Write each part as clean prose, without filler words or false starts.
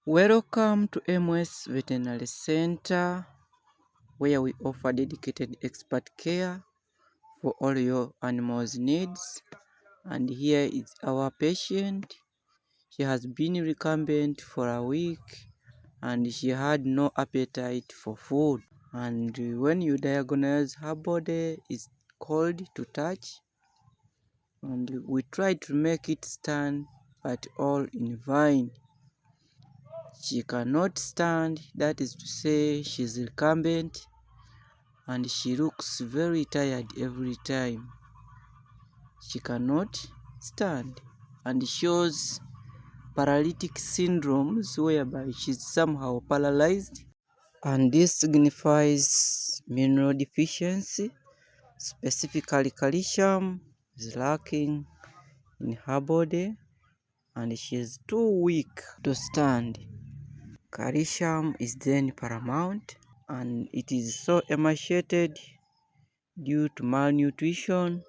Welcome to MS Veterinary Center, where we offer dedicated expert care for all your animals' needs. And here is our patient. She has been recumbent for a week and she had no appetite for food. And when you diagnose her body, it's cold to touch. And we try to make it stand, but all in vain. She cannot stand, that is to say, she's recumbent and she looks very tired every time. She cannot stand and shows paralytic syndromes whereby she's somehow paralyzed, and this signifies mineral deficiency, specifically calcium is lacking in her body and she is too weak to stand. Calcium is then paramount and it is so emaciated due to malnutrition.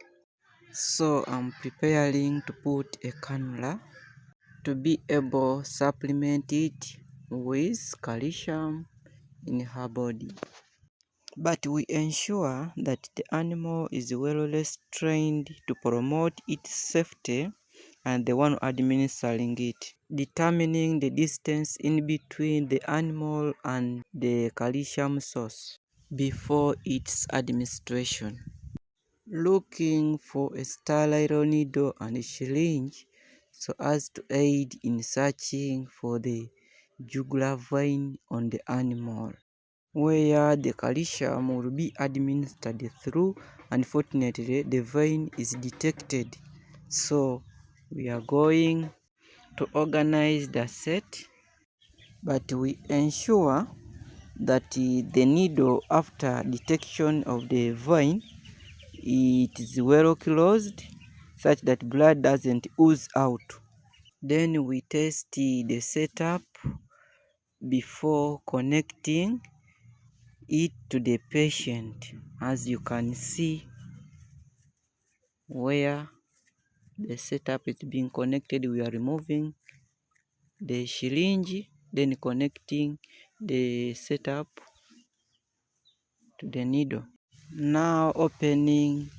So I'm preparing to put a cannula to be able to supplement it with calcium in her body. But we ensure that the animal is well restrained to promote its safety and the one administering it, determining the distance in between the animal and the calcium source before its administration. Looking for a sterile needle and syringe so as to aid in searching for the jugular vein on the animal, where the calcium will be administered through. Unfortunately, the vein is detected, so we are going to organize the set, but we ensure that the needle, after detection of the vein, it is well closed such that blood doesn't ooze out. Then we test the setup before connecting it to the patient. As you can see, where the setup is being connected, we are removing the syringe, then connecting the setup to the needle. Now opening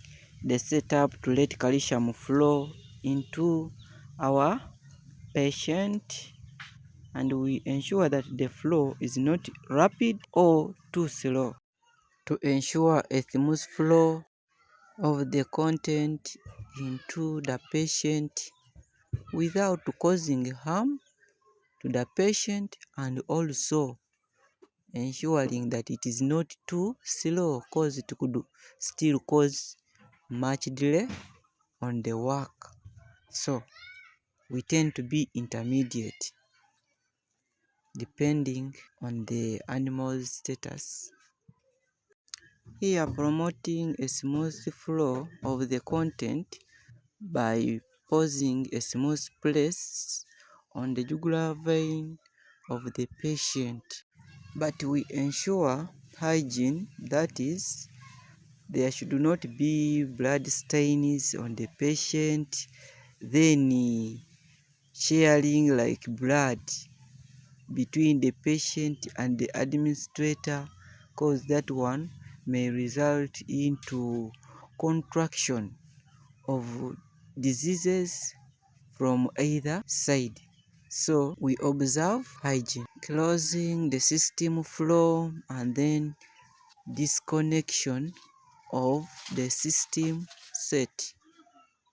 the setup to let calcium flow into our patient, and we ensure that the flow is not rapid or too slow to ensure a smooth flow of the content into the patient without causing harm to the patient, and also ensuring that it is not too slow because it could still cause much delay on the work. So we tend to be intermediate depending on the animal's status. Here, promoting a smooth flow of the content by posing a smooth place on the jugular vein of the patient. But we ensure hygiene, that is, there should not be blood stains on the patient, then sharing like blood between the patient and the administrator, because that one may result into contraction of diseases from either side. So we observe hygiene, closing the system flow and then disconnection of the system set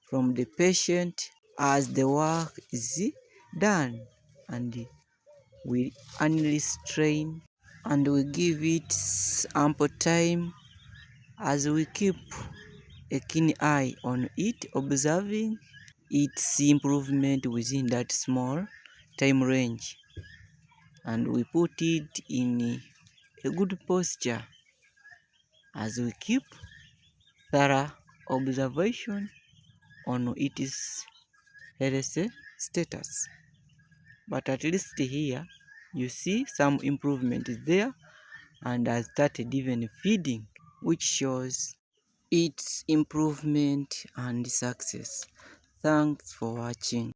from the patient as the work is done, and we unrestrain and we give it ample time as we keep a keen eye on it, observing its improvement within that small time range, and we put it in a good posture as we keep thorough observation on its health status. But at least here you see some improvement is there and has started even feeding, which shows its improvement and success. Thanks for watching.